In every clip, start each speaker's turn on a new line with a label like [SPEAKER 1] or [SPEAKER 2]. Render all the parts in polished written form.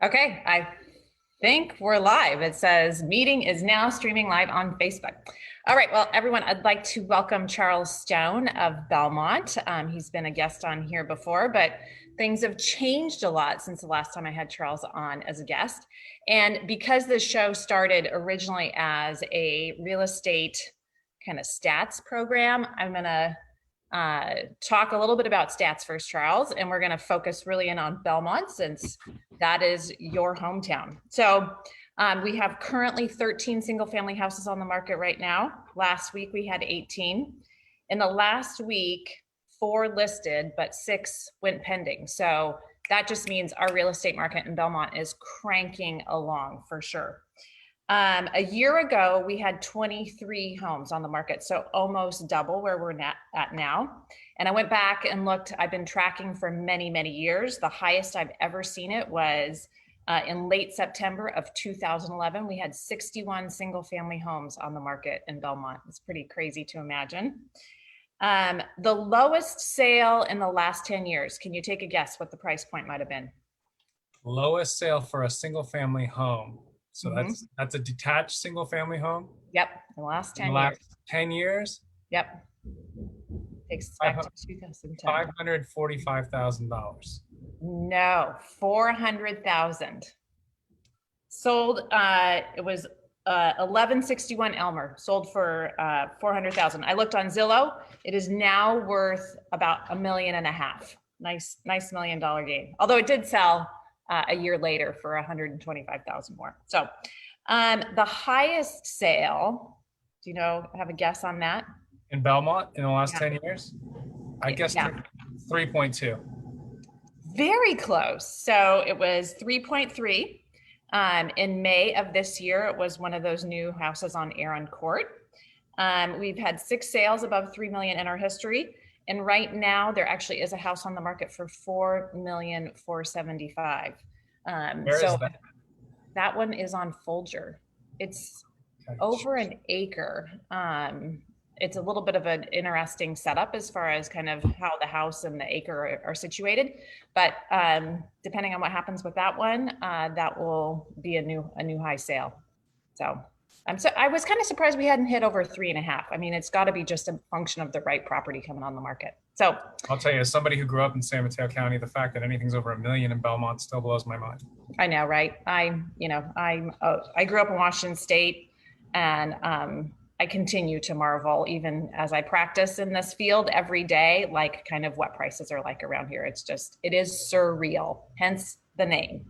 [SPEAKER 1] Okay, I think we're live. It says meeting is now streaming live on Facebook. All right, well, everyone, I'd like to welcome Charles Stone of Belmont. He's been a guest on here before, but things have changed a lot since the last time I had Charles on as a guest. And because the show started originally as a real estate kind of stats program, I'm gonna talk a little bit about stats first, Charles, and we're gonna focus really in on Belmont since that is your hometown. So we have currently 13 single family houses on the market right now. Last week we had 18. In the last week, 4 listed, but 6 went pending. So that just means our real estate market in Belmont is cranking along for sure. A year ago, we had 23 homes on the market, so almost double where we're at now. And I went back and looked, I've been tracking for many, many years. The highest I've ever seen it was in late September of 2011. We had 61 single family homes on the market in Belmont. It's pretty crazy to imagine. The lowest sale in the last 10 years, can you take a guess what the price point might have been?
[SPEAKER 2] Lowest sale for a single family home. So that's a detached single family home.
[SPEAKER 1] Yep, in the last 10
[SPEAKER 2] in the last 10 years.
[SPEAKER 1] Yep. Takes us back to 2010.
[SPEAKER 2] $545,000.
[SPEAKER 1] No, 400,000. Sold. It was 1161 Elmer. Sold for 400,000. I looked on Zillow. It is now worth about $1.5 million. Nice $1 million gain. Although it did sell a year later for 125,000 more. So the highest sale, do you know, have a guess on that?
[SPEAKER 2] In Belmont in the last 10 years? I guess 3.2.
[SPEAKER 1] Very close. So it was 3.3. In May of this year, it was one of those new houses on Aaron Court. We've had 6 sales above 3 million in our history. And right now, there actually is a house on the market for $4,475,000.
[SPEAKER 2] Where is that?
[SPEAKER 1] That one is on Folger. It's over an acre. It's a little bit of an interesting setup as far as kind of how the house and the acre are situated. But depending on what happens with that one, that will be a new high sale. So I was kind of surprised we hadn't hit over 3.5. I mean, it's got to be just a function of the right property coming on the market. So
[SPEAKER 2] I'll tell you, as somebody who grew up in San Mateo County, the fact that anything's over $1 million in Belmont still blows my mind.
[SPEAKER 1] I know, right? I grew up in Washington State, and I continue to marvel even as I practice in this field every day, like kind of what prices are like around here. It is surreal, hence the name.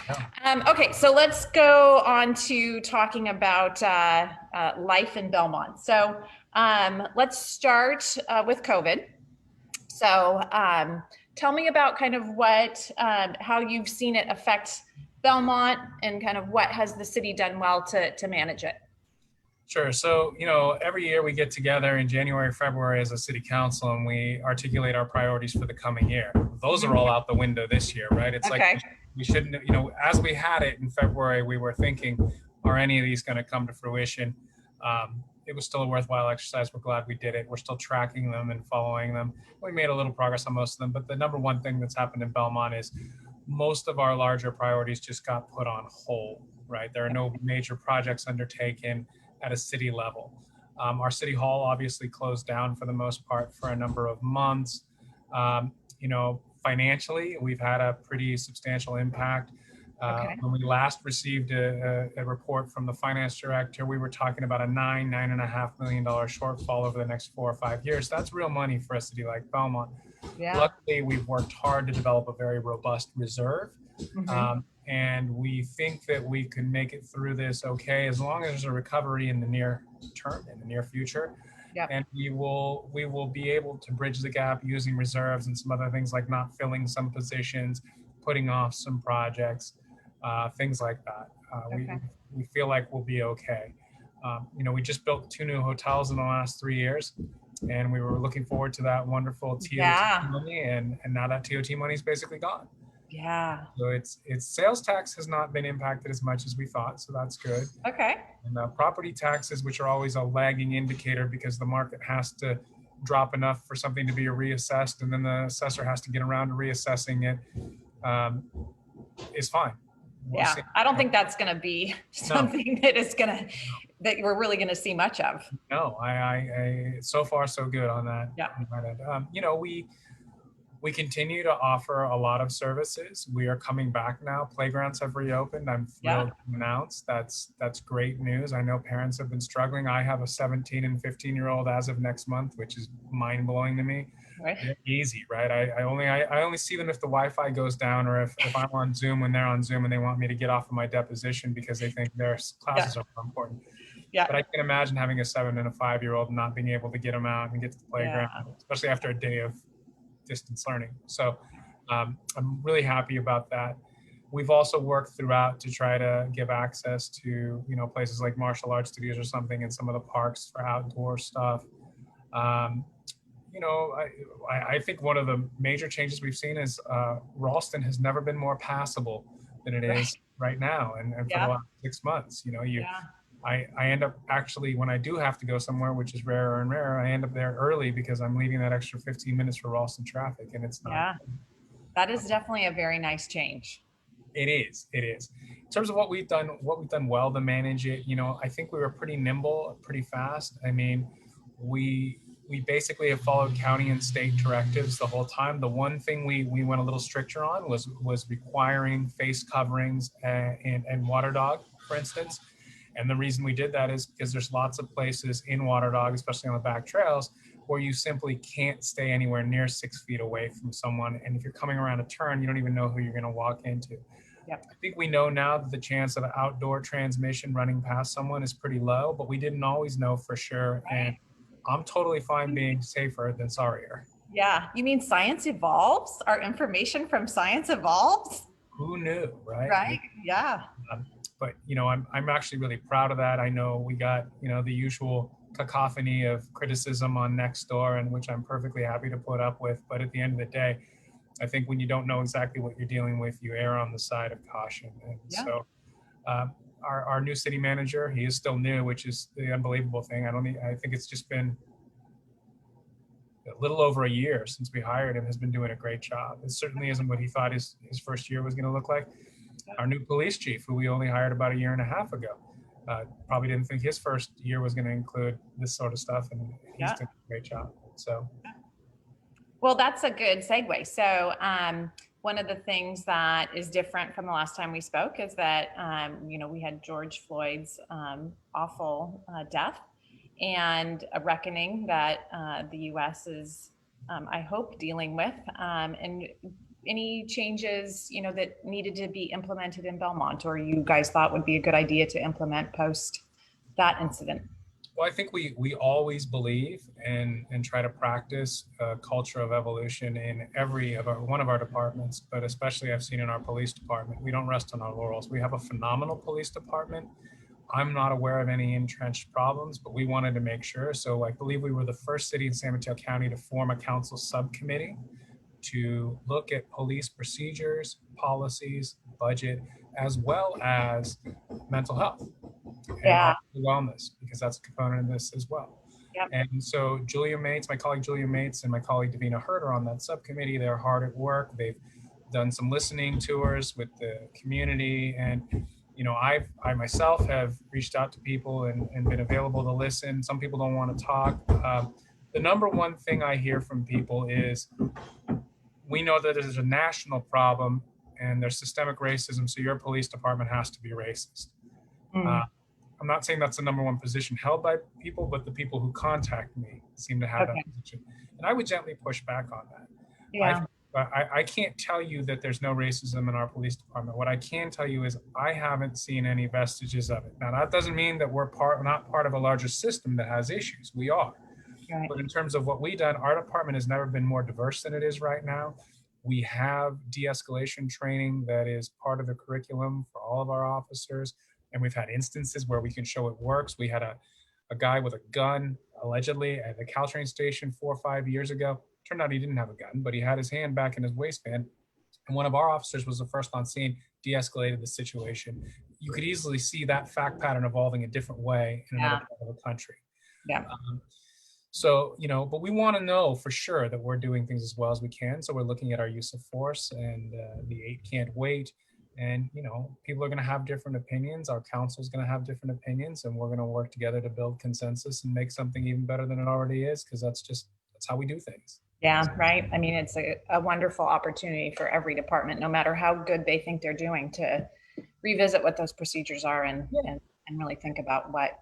[SPEAKER 1] Yeah. Okay, so let's go on to talking about life in Belmont. So let's start with COVID. So tell me about kind of how you've seen it affect Belmont and kind of what has the city done well to manage it?
[SPEAKER 2] Sure. So, every year we get together in January, February as a city council, and we articulate our priorities for the coming year. Those are all out the window this year, right? It's like we shouldn't, as we had it in February, we were thinking, are any of these going to come to fruition? It was still a worthwhile exercise. We're glad we did it. We're still tracking them and following them. We made a little progress on most of them, but the number one thing that's happened in Belmont is most of our larger priorities just got put on hold, right? There are no major projects undertaken at a city level. Our city hall obviously closed down for the most part for a number of months. Financially, we've had a pretty substantial impact. When we last received a report from the finance director, we were talking about a $9.5 million shortfall over the next 4 or 5 years. That's real money for a city like Belmont. Yeah. Luckily, we've worked hard to develop a very robust reserve. And we think that we can make it through this okay, as long as there's a recovery in the near term, in the near future. Yep. And we will be able to bridge the gap using reserves and some other things like not filling some positions, putting off some projects, things like that. We feel like we'll be okay. We just built 2 new hotels in the last 3 years, and we were looking forward to that wonderful TOT money, and now that TOT money is basically gone.
[SPEAKER 1] Yeah.
[SPEAKER 2] So its sales tax has not been impacted as much as we thought, so that's good.
[SPEAKER 1] Okay.
[SPEAKER 2] And property taxes, which are always a lagging indicator because the market has to drop enough for something to be reassessed, and then the assessor has to get around to reassessing it. is fine. We'll
[SPEAKER 1] Yeah,
[SPEAKER 2] see.
[SPEAKER 1] I don't think that's going to be
[SPEAKER 2] No,
[SPEAKER 1] something that is going to, that we're really going to see much of.
[SPEAKER 2] no, so far so good on that.
[SPEAKER 1] Yeah.
[SPEAKER 2] On that end. You know, we continue to offer a lot of services. We are coming back now. Playgrounds have reopened. I'm thrilled to announce that's great news. I know parents have been struggling. I have a 17 and 15-year-old as of next month, which is mind blowing to me.
[SPEAKER 1] Right.
[SPEAKER 2] They're easy, right? I only see them if the Wi-Fi goes down, or if I'm on Zoom when they're on Zoom and they want me to get off of my deposition because they think their classes are more important.
[SPEAKER 1] Yeah.
[SPEAKER 2] But I can imagine having a 7 and a 5-year-old not being able to get them out and get to the playground, especially after a day of distance learning. So I'm really happy about that. We've also worked throughout to try to give access to, you know, places like martial arts studios or something in some of the parks for outdoor stuff. You know, I think one of the major changes we've seen is Ralston has never been more passable than it is right now. And for the last 6 months, you know, I end up actually, when I do have to go somewhere, which is rarer and rarer, I end up there early because I'm leaving that extra 15 minutes for Ralston traffic, and it's not.
[SPEAKER 1] Yeah, that is definitely a very nice change.
[SPEAKER 2] It is. It is. In terms of what we've done well to manage it, you know, I think we were pretty nimble, pretty fast. I mean, we basically have followed county and state directives the whole time. The one thing we went a little stricter on was requiring face coverings and water dog, for instance. And the reason we did that is because there's lots of places in Water Dog, especially on the back trails, where you simply can't stay anywhere near 6 feet away from someone. And if you're coming around a turn, you don't even know who you're going to walk into. Yep. I think we know now that the chance of outdoor transmission running past someone is pretty low, but we didn't always know for sure. And I'm totally fine being safer than sorrier.
[SPEAKER 1] Yeah. You mean science evolves? Our information from science evolves?
[SPEAKER 2] Who knew, right?
[SPEAKER 1] Right. Yeah.
[SPEAKER 2] But, you know, I'm actually really proud of that. I know we got, you know, the usual cacophony of criticism on Nextdoor, and which I'm perfectly happy to put up with. But at the end of the day, I think when you don't know exactly what you're dealing with, you err on the side of caution. And so our new city manager, he is still new, which is the unbelievable thing. I think it's just been a little over a year since we hired him, has been doing a great job. It certainly isn't what he thought his first year was going to look like. Our new police chief, who we only hired about a year and a half ago, probably didn't think his first year was going to include this sort of stuff, and he's doing a great job. So,
[SPEAKER 1] well, that's a good segue. So, one of the things that is different from the last time we spoke is that you know, we had George Floyd's awful death, and a reckoning that the U.S. is, I hope, dealing with, and any changes, you know, that needed to be implemented in Belmont, or you guys thought would be a good idea to implement post that incident?
[SPEAKER 2] Well, I think we always believe and try to practice a culture of evolution in every one of our departments, but especially I've seen in our police department. We don't rest on our laurels. We have a phenomenal police department. I'm not aware of any entrenched problems, but we wanted to make sure. So I believe we were the first city in San Mateo County to form a council subcommittee to look at police procedures, policies, budget, as well as mental health and wellness, because that's a component of this as well. Yep. And so Julia Mates, my colleague Julia Mates, and my colleague Davina Hurt are on that subcommittee. They're hard at work. They've done some listening tours with the community. And, you know, I myself have reached out to people and been available to listen. Some people don't want to talk. The number one thing I hear from people is, we know that there's a national problem and there's systemic racism, so your police department has to be racist. I'm not saying that's the number one position held by people, but the people who contact me seem to have that position. And I would gently push back on that. Yeah. I can't tell you that there's no racism in our police department. What I can tell you is I haven't seen any vestiges of it. Now, that doesn't mean that we're not part of a larger system that has issues. We are. Right. But in terms of what we've done, our department has never been more diverse than it is right now. We have de-escalation training that is part of the curriculum for all of our officers. And we've had instances where we can show it works. We had a guy with a gun, allegedly, at the Caltrain station 4 or 5 years ago. Turned out he didn't have a gun, but he had his hand back in his waistband. And one of our officers was the first on scene, de-escalated the situation. You could easily see that fact pattern evolving a different way in another part of the country. Yeah. So, but we want to know for sure that we're doing things as well as we can. So we're looking at our use of force, and the 8 can't wait. And, people are going to have different opinions. Our council is going to have different opinions, and we're going to work together to build consensus and make something even better than it already is, because that's how we do things.
[SPEAKER 1] Yeah, right. I mean, it's a wonderful opportunity for every department, no matter how good they think they're doing, to revisit what those procedures are and really think about what.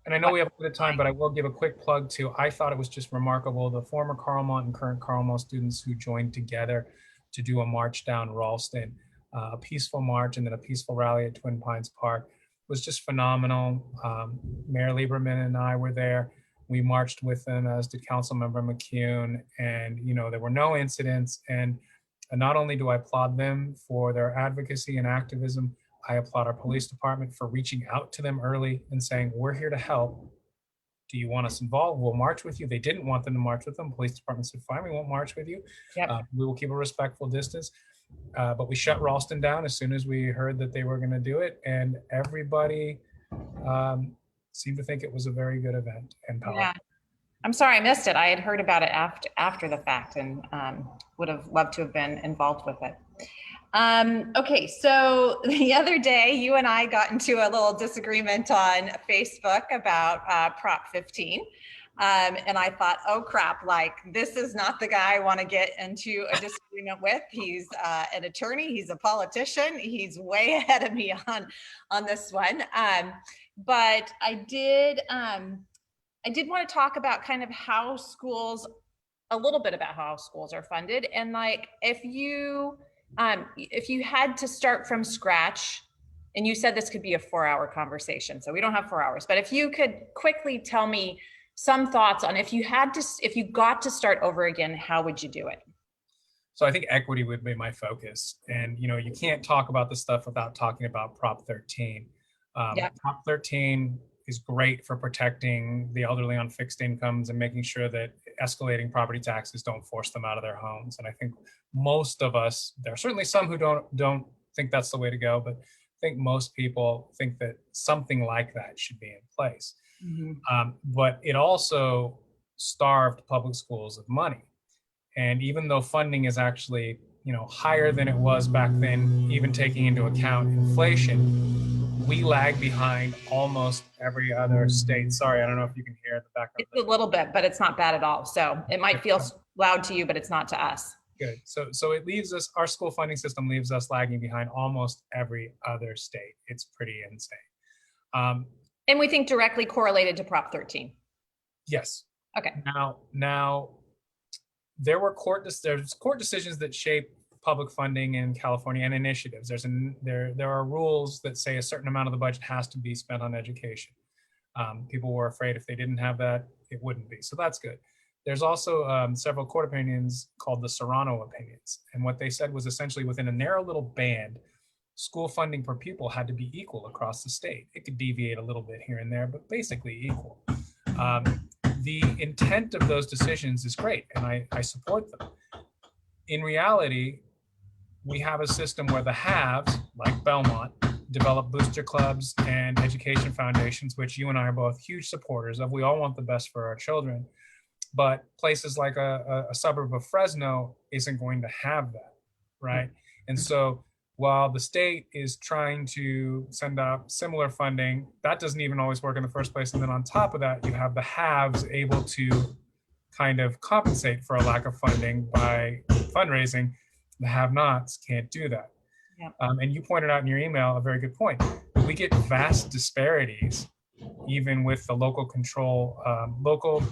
[SPEAKER 2] And I know we have a bit of time, but I will give a quick plug too. I thought it was just remarkable, the former Carlmont and current Carlmont students who joined together to do a march down Ralston, a peaceful march and then a peaceful rally at Twin Pines Park was just phenomenal. Mayor Lieberman and I were there. We marched with them, as did Councilmember McCune, and there were no incidents. And not only do I applaud them for their advocacy and activism, I applaud our police department for reaching out to them early and saying, we're here to help. Do you want us involved? We'll march with you. They didn't want them to march with them. Police department said, fine, we won't march with you.
[SPEAKER 1] Yep.
[SPEAKER 2] We will keep a respectful distance. But we shut Ralston down as soon as we heard that they were going to do it. And everybody seemed to think it was a very good event and powerful.
[SPEAKER 1] Yeah. I'm sorry I missed it. I had heard about it after the fact, and would have loved to have been involved with it. Okay, so the other day, you and I got into a little disagreement on Facebook about Prop 15. And I thought, oh crap, like this is not the guy I want to get into a disagreement with. He's an attorney, he's a politician, he's way ahead of me on this one. But I did want to talk about kind of how schools, a little bit about how schools are funded, and like if you had to start from scratch, and you said this could be a 4-hour conversation, so we don't have 4 hours, but if you could quickly tell me some thoughts on if you got to start over again, how would you do it?
[SPEAKER 2] So I think equity would be my focus. And, you can't talk about this stuff without talking about Prop 13.
[SPEAKER 1] Yeah.
[SPEAKER 2] Prop 13 is great for protecting the elderly on fixed incomes and making sure that escalating property taxes don't force them out of their homes. And I think most of us, there are certainly some who don't think that's the way to go, but I think most people think that something like that should be in place. Mm-hmm. But it also starved public schools of money. And even though funding is actually, higher than it was back then, even taking into account inflation, we lag behind almost every other state. Sorry, I don't know if you can hear the background.
[SPEAKER 1] It's a little bit, but it's not bad at all. So it might feel loud to you, but it's not to us.
[SPEAKER 2] Good. So it leaves us, our school funding system leaves us lagging behind almost every other state. It's pretty insane.
[SPEAKER 1] And we think directly correlated to Prop 13.
[SPEAKER 2] Yes.
[SPEAKER 1] Okay.
[SPEAKER 2] Now there's court decisions that shape public funding in California and initiatives. There are rules that say a certain amount of the budget has to be spent on education. People were afraid if they didn't have that, it wouldn't be. So that's good. There's also several court opinions called the Serrano opinions. And what they said was essentially within a narrow little band, school funding per pupil had to be equal across the state. It could deviate a little bit here and there, but basically equal. The intent of those decisions is great, and I support them. In reality, we have a system where the haves, like Belmont, develop booster clubs and education foundations, which you and I are both huge supporters of. We all want the best for our children. But places like a suburb of Fresno isn't going to have that, right? And so while the state is trying to send out similar funding, that doesn't even always work in the first place. And then on top of that, you have the haves able to kind of compensate for a lack of funding by fundraising. The have-nots can't do that. Yep. And you pointed out in your email a very good point. We get vast disparities, even with the local control, local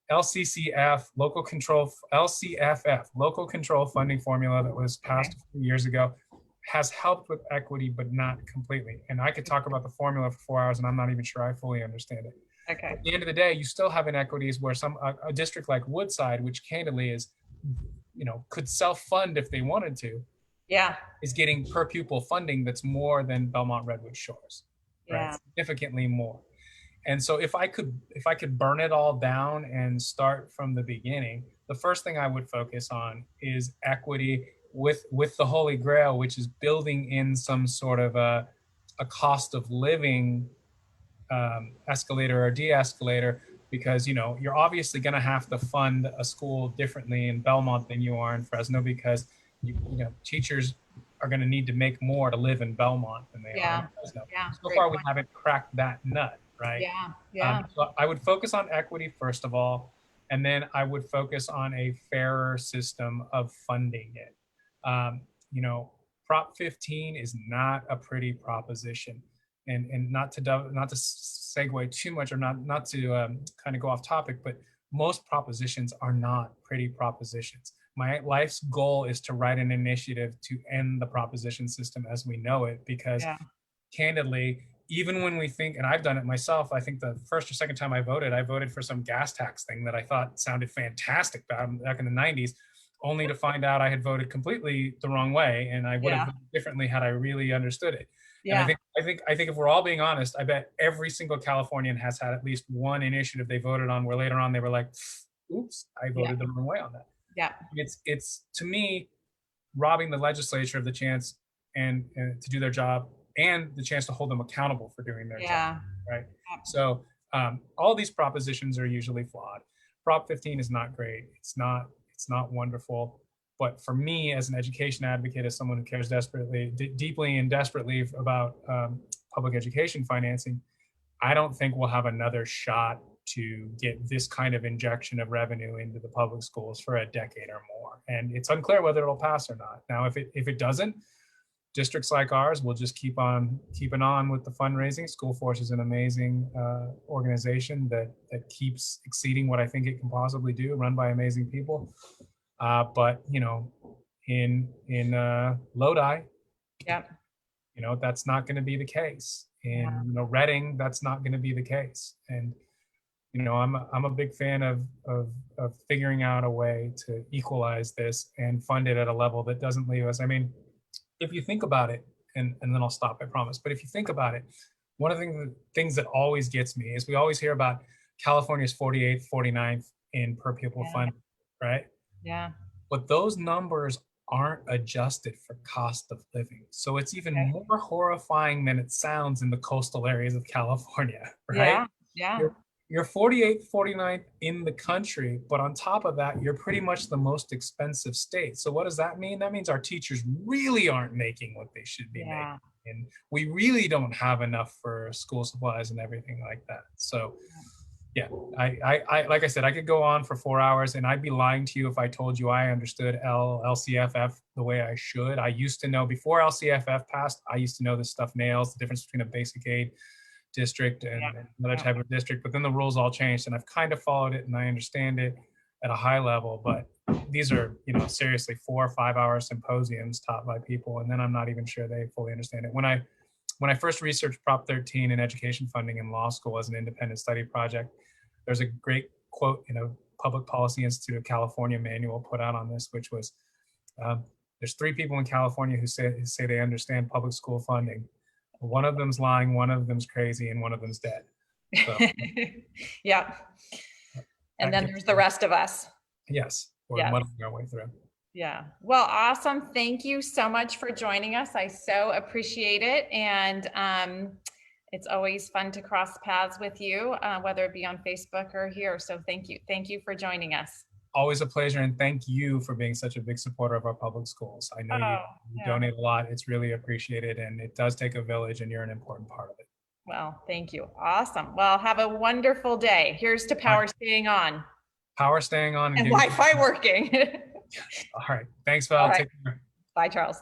[SPEAKER 2] LCCF, local control, LCFF, local control funding formula that was passed a few years ago, has helped with equity, but not completely. And I could talk about the formula for 4 hours, and I'm not even sure I fully understand it.
[SPEAKER 1] Okay.
[SPEAKER 2] At the end of the day, you still have inequities where a district like Woodside, which candidly is, could self-fund if they wanted to, is getting per pupil funding that's more than Belmont Redwood Shores, right? Significantly more. And so if I could burn it all down and start from the beginning, the first thing I would focus on is equity with the Holy Grail, which is building in some sort of a cost of living escalator or de-escalator because, you're obviously going to have to fund a school differently in Belmont than you are in Fresno, because teachers are going to need to make more to live in Belmont than they are in Fresno. So
[SPEAKER 1] Great
[SPEAKER 2] far, we
[SPEAKER 1] point.
[SPEAKER 2] haven't cracked that nut, right? So I would focus on equity first of all, and then I would focus on a fairer system of funding it. Prop 15 is not a pretty proposition, and not to segue too much, or not to kind of go off topic, but most propositions are not pretty propositions. My life's goal is to write an initiative to end the proposition system as we know it, because candidly, even when we think, and I've done it myself, I think the first or second time I voted for some gas tax thing that I thought sounded fantastic back in the 90s, only to find out I had voted completely the wrong way, and I would have voted differently had I really understood it. And I think if we're all being honest, I bet every single Californian has had at least one initiative they voted on where later on they were like, oops, I voted the wrong way on that. It's to me, robbing the legislature of the chance and to do their job, and the chance to hold them accountable for doing their job, right? So all these propositions are usually flawed. Prop 15 is not great. It's not wonderful. But for me, as an education advocate, as someone who cares deeply and desperately about public education financing, I don't think we'll have another shot to get this kind of injection of revenue into the public schools for a decade or more. And it's unclear whether it'll pass or not. Now, if it doesn't, districts like ours will just keep on keeping on with the fundraising. School Force is an amazing organization that keeps exceeding what I think it can possibly do, run by amazing people. But in Lodi, that's not going to be the case. In Reading, that's not going to be the case. And I'm a big fan of figuring out a way to equalize this and fund it at a level that doesn't leave us. I mean, if you think about it, and then I'll stop, I promise. But if you think about it, one of the things that always gets me is we always hear about California's 48th, 49th in per pupil funding, right? But those numbers aren't adjusted for cost of living. So it's even more horrifying than it sounds in the coastal areas of California, right? You're 48th, 49th in the country, but on top of that, you're pretty much the most expensive state. So what does that mean? That means our teachers really aren't making what they should be making. And we really don't have enough for school supplies and everything like that. So I like I said, I could go on for 4 hours, and I'd be lying to you if I told you I understood LCFF the way I should. I used to know, before LCFF passed, I used to know this stuff nails, the difference between a basic aid district and another type of district, but then the rules all changed, and I've kind of followed it and I understand it at a high level. But these are, seriously 4 or 5 hour symposiums taught by people, and then I'm not even sure they fully understand it. When I first researched Prop 13 and education funding in law school as an independent study project, there's a great quote in a Public Policy Institute of California manual put out on this, which was, there's 3 people in California who say they understand public school funding. One of them's lying, one of them's crazy, and one of them's dead. So,
[SPEAKER 1] and then there's the rest of us.
[SPEAKER 2] Yes, we're muddling our way through.
[SPEAKER 1] Well, awesome. Thank you so much for joining us. I so appreciate it. And it's always fun to cross paths with you, whether it be on Facebook or here. So thank you. Thank you for joining us.
[SPEAKER 2] Always a pleasure, and thank you for being such a big supporter of our public schools. I know you donate a lot. It's really appreciated, and it does take a village, and you're an important part of it.
[SPEAKER 1] Well, thank you. Awesome. Well, have a wonderful day. Here's to power staying on.
[SPEAKER 2] Power staying on.
[SPEAKER 1] And Wi-Fi working.
[SPEAKER 2] All right. Thanks, Val. Take care.
[SPEAKER 1] Bye, Charles.